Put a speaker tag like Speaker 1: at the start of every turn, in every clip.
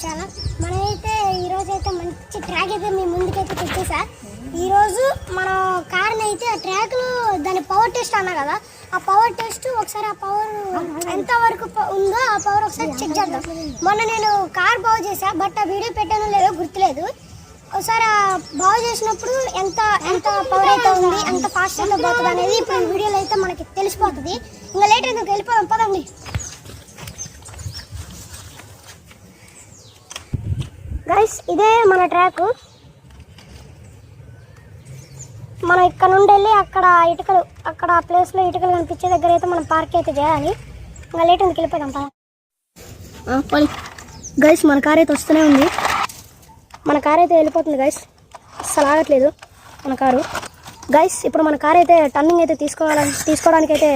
Speaker 1: Channel. మనమైతే ఈరోజు అయితే మంచి ట్రాక్ అయితే మీ ముందుకైతే తెచ్చేసా. ఈరోజు మనం కార్ని అయితే ఆ ట్రాక్లో దాని పవర్ టెస్ట్ అన్నా కదా, ఆ పవర్ టెస్ట్ ఒకసారి ఆ పవర్ ఎంతవరకు ఉందో ఆ పవర్ ఒకసారి చెక్ చేద్దాం. మొన్న నేను కార్ బాగు చేసా, బట్ ఆ వీడియో పెట్టానో లేదో గుర్తులేదు. ఒకసారి బాగు చేసినప్పుడు ఎంత ఎంత పవర్ అయితే ఉంది, ఎంత ఫాస్ట్ అయితే పోతుంది అనేది ఇప్పుడు ఈ వీడియోలో అయితే మనకి తెలిసిపోతుంది. ఇంకా లేటర్ ఎందుకు వెళ్ళిపోదాం పదండి. గైస్ ఇదే మన ట్రాక్. మనం ఇక్కడ నుండి వెళ్ళి అక్కడ ఇటుకలు, అక్కడ ఆ ప్లేస్లో ఇటుకలు కనిపించే దగ్గర అయితే మనం పార్క్ అయితే చేయాలి. ఇంకా లేట్ ఎందుకు వెళ్ళిపోదాం పద. గైస్ మన కార్ అయితే వస్తూనే ఉంది, మన కార్ అయితే వెళ్ళిపోతుంది గైస్. అస్సలు ఆగట్లేదు మన కారు. గైస్ ఇప్పుడు మన కార్ అయితే టర్నింగ్ అయితే తీసుకోవడానికి అయితే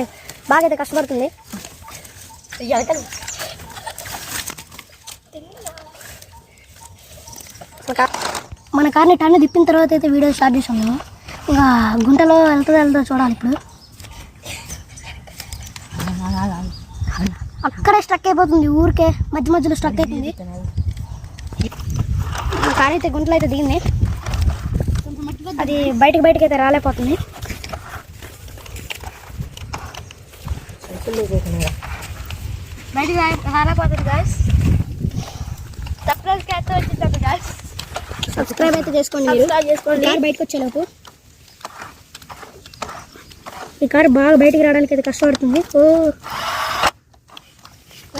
Speaker 1: బాగా అయితే కష్టపడుతుంది. మన కార్ని టర్న్ తిప్పిన తర్వాత అయితే వీడియో స్టార్ట్ చేసాం మేము. ఇంకా గుంటలో వెళ్తుందో చూడాలి. ఇప్పుడు అక్కడే స్ట్రక్ అయిపోతుంది, ఊరికే మధ్య మధ్యలో స్ట్రక్ అయిపోయింది. మన కార్ అయితే గుంటలో అయితే దిగింది, అది బయటకి అయితే రాలేకపోతుంది. బయటకు రాలేకపోతుంది గాయస్. సబ్స్క్రైబ్ అయితే చేసుకోండి, కార్ బయటకు వచ్చేలోపు. ఈ కార్ బాగా బయటికి రావడానికి అయితే కష్టపడుతుంది. ఓ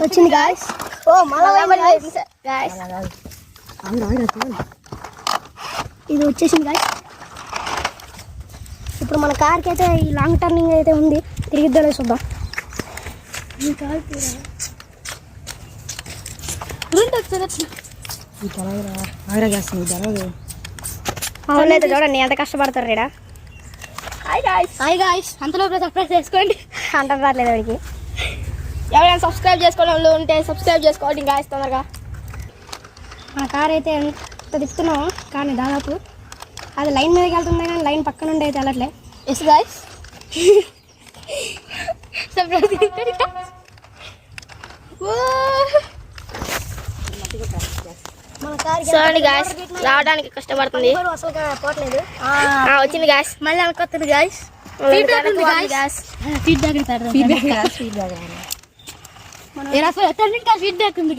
Speaker 1: వచ్చింది గాయస్. ఇది వచ్చేసింది గాయస్. ఇప్పుడు మన కార్కి అయితే ఈ లాంగ్ టర్నింగ్ అయితే ఉంది, తిరిగిద్దో చూద్దాం. అవునైతే చూడండి ఎంత కష్టపడతారు రేడా. హాయ్ గాయ్స్, అంతలో సబ్స్క్రైబ్ చేసుకోండి. అంటారు రాలేదు వాడికి. ఎవరైనా సబ్స్క్రైబ్ చేసుకోవడం వాళ్ళు ఉంటే సబ్స్క్రైబ్ చేసుకోండి గాయ్స్ తొందరగా. మన కార్ అయితే ఎంత తిప్పుతున్నామో కానీ దాదాపు అది లైన్ మీదకి వెళ్తుంది, కానీ లైన్ పక్క నుండి అయితే వెళ్ళట్లే. ఎస్ గాయ్స్, చూడండి గాయ్స్, రావడానికి కష్టపడుతుంది. అసలు పోవట్లేదు. వచ్చింది గాయ్స్, మళ్ళీ అనుకొస్తుంది గాయ్స్. ఫీడ్బ్యాక్ ఉంది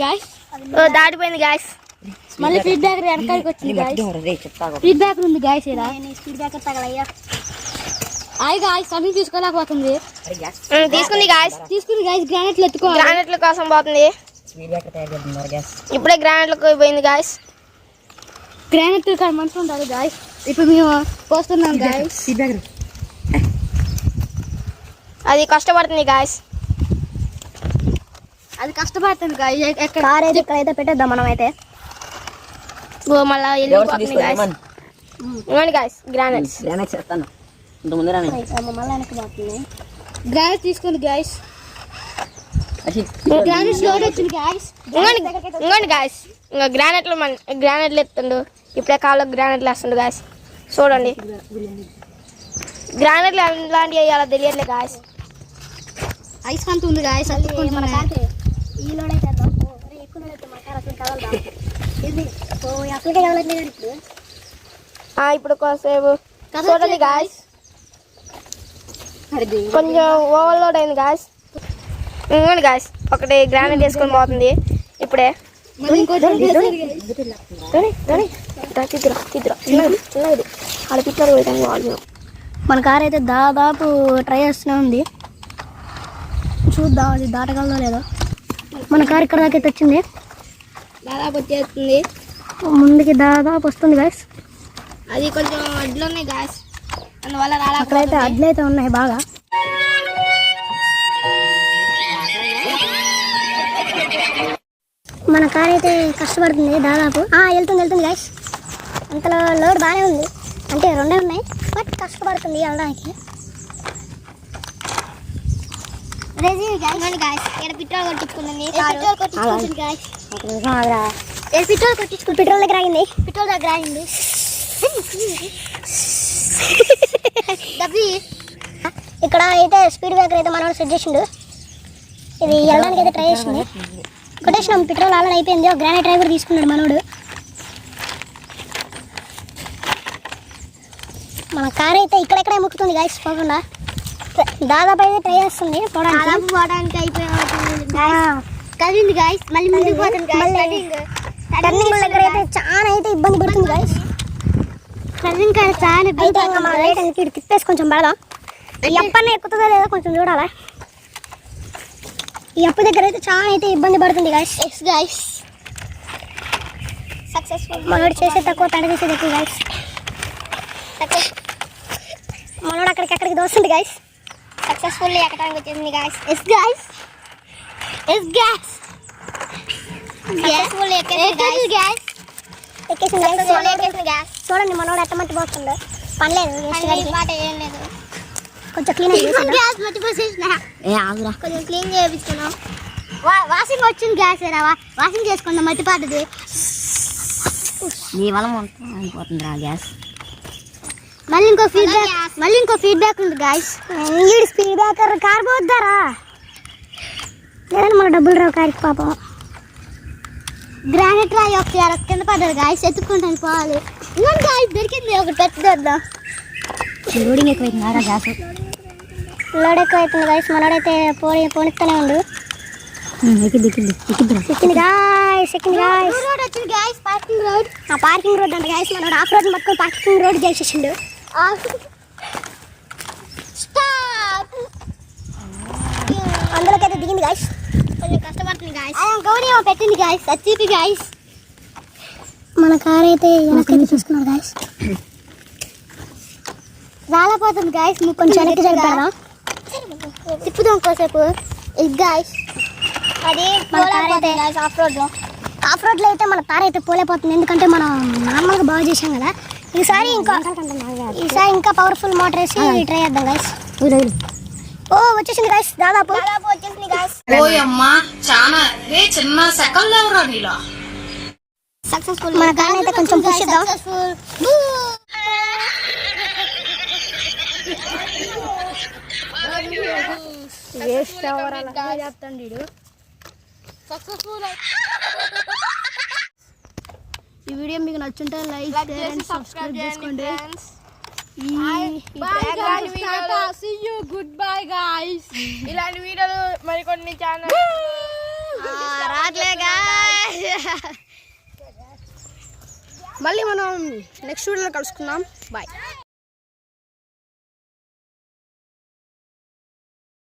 Speaker 1: గాయ్స్, దాటిపోయింది గాయ్స్. మళ్ళీ ఫీడ్బ్యాక్ వెనకాలకి వచ్చింది గాయ్స్. ఫీడ్బ్యాక్ ఉంది గాయ్స్. ఫీడ్బ్యాక్ తగలయ్యా. హాయ్ గాయ్స్, అన్ని తీసుకోలేకపోతుంది. తీసుకుంది గాయ్స్, గ్రానైట్లు ఎత్తుకోవాలి. గ్రానైట్ల కోసం పోతుంది. ఇప్పుడే గ్రానైట్లకు పోయింది గాయ్స్. గ్రానైట్ మంచిగా ఉంటుంది గాయ్స్. ఇప్పుడు మేము పోస్తున్నాం గాయ్స్. అది కష్టపడుతుంది గాయ్స్, అది కష్టపడుతుంది గాయ్స్. కార్ అయితే ఇక్కడైతే పెట్టేద్దాం మనం అయితే. మళ్ళీ వెళ్ళిపోతుంది గాయ్స్. ఇవ్వండి గాయ్స్ గ్రానైట్స్. మళ్ళీ వెనక్కి పోతుంది. గ్రానైట్ తీసుకోండి గాయ్స్. ఇంకోండి గాయస్, ఇంకా గ్రానైట్లు ఎత్తుండు. ఇప్పుడే కాళ్ళకు గ్రానైట్లు వేస్తుండు గాయస్. చూడండి, గ్రానైట్లు ఎలాంటివి వేయాలో తెలియట్లే గాయస్. ఐస్ కంత ఉంది గాయస్. ఇప్పుడు కాసేపు చూడండి గాయస్, కొంచెం ఓవర్లోడ్ అయింది గాయస్. ఇంకోండి గాయస్, ఒకటి గ్రానైట్ వేసుకొని పోతుంది ఇప్పుడే. మన కార్ అయితే దాదాపు ట్రై చేస్తూనే ఉంది, చూద్దాం అది దాటగలదో లేదో. మన కార్ ఇక్కడ దాకా అయితే వచ్చింది, దాదాపు వచ్చేస్తుంది. ముందుకి దాదాపు వస్తుంది గాయస్. అది కొంచెం అడ్లు ఉన్నాయి గాయస్, అందువల్ల అక్కడైతే అడ్లు అయితే ఉన్నాయి బాగా. మన కార్ అయితే కష్టపడుతుంది దాదాపు. వెళ్తుంది గాయస్. అంతలో లోడ్ బాగానే ఉంది, అంటే రెండే ఉన్నాయి, బట్ కష్టపడుతుంది వెళ్ళడానికి. పెట్రోల్ కొట్టించుకుంటుంది, పెట్రోల్ దగ్గర ఆగింది. ఇక్కడ అయితే స్పీడ్ బ్రేకర్ అయితే మనం సెట్ చేసిండు. ఇది వెళ్ళడానికి అయితే ట్రై చేసింది. కొట్టేసినాం. పెట్రోల్ ఆల్రెడీ అయిపోయింది. ఒక గ్రానైట్ డ్రైవర్ తీసుకున్నాడు మనోడు. మన కార్ అయితే ఇక్కడెక్కడే ముక్కుతుంది గాయస్ పోకుండా. దాదాపు అయితే ట్రై చేస్తుంది పోవడానికి కదిలింది గాయస్. మళ్ళీ ముందుకు పోతుంది టర్నింగ్ దగ్గర అయితే చాలా అయితే ఇబ్బంది పడుతుంది గాయస్. టర్నింగ్ కాడ చాలా ఇబ్బంది. తిప్పేసి కొంచెం పెడదాం. ఈ అప్పనే ఎక్కుతుందో లేదో కొంచెం చూడాలా. ఈ అప్పు దగ్గర అయితే చాలా అయితే ఇబ్బంది పడుతుంది గాయస్. Guys successful. మనోడు చేసే తక్కువ తడ చేసేది ఎక్కువ గాయస్. మనోడు అక్కడికి దోస్తుంది గాయస్. సక్సెస్ఫుల్లీ ఎక్కడానికి వచ్చింది guys. Yes guys yes guys successfully ఎక్కేసింది గాయస్. చూడండి మనోడు ఎంత మంచి పోతుందో. పనిలేదు మాట ఏం లేదు. కొంచెం క్లీన్ గ్యాస్ మర్చిపోసేసిన కొంచెం క్లీన్ చేయించుకున్నాం. వాషింగ్ వచ్చింది గ్యాస్ వాషింగ్ చేసుకున్నాం. మట్టి పాటది నీ వల్ల అయిపోతుంది రా గ్యాస్. మళ్ళీ ఇంకో ఫీడ్బ్యాక్ ఉంది గాయస్. ఈ ఫీడ్బ్యాక్ కార్ పోద్దారా లేదంటే మన డబ్బులు రావు కారికి పాపం. గ్రానైట్ రాయి ఒక కింద పడ్డారు గాయస్. ఎత్తుకుంటాను పోవాలి. ఇవ్వండి గాయస్ దొరికింది ఒకటి పెట్టేద్దాం. Loading ఎక్కువైతుంది gas. లోడ్ ఎక్కువ అవుతుంది గాయస్. మనోడైతే పోనిస్తూనే ఉండు. పార్కింగ్ రోడ్ అంటే గాయస్ మనోడు ఆఫ్ రోడ్ మొత్తం పార్కింగ్ రోడ్ చేసేసిండు. అందులోకైతే దిగింది గాయస్. కొంచెం కష్టపడుతుంది గాయస్. గౌరీ పెట్టింది గాయస్. వచ్చి గాయస్ మన కార్ అయితే వెనక్కి చూసుకున్నాడు గాయస్. రాలిపోతుంది గాయస్. కొంచెం వెనక్కి సరిపడదాం. తిప్పుదాం కాసేపు. గాయస్ అది ఆఫ్ రోడ్లో అయితే మన కార్ అయితే పోలేకపోతుంది. ఎందుకంటే మనం నార్మల్గా బాగా చేసాం కదా. ఈసారి ఇంకా పవర్ఫుల్ మోటార్ వేసి ట్రై చేద్దాం గాయస్. ఓ వచ్చేసింది గాయస్. దాదాపు వచ్చేసింది గాయస్. సక్సెస్ఫుల్. మన కార్ అయితే కొంచెం పుష్ చేద్దాం. ఈ వీడియో మీకు నచ్చుంటే లైక్ షేర్ అండ్ సబ్స్క్రైబ్ చేసుకోండి. Good bye guys.
Speaker 2: ఇలాంటి వీడియోలు మరికొన్ని ఛానల్
Speaker 1: రాట్లే గాయ్స్. మళ్ళీ మనం నెక్స్ట్ వీడియోలో కలుసుకుందాం. బాయ్.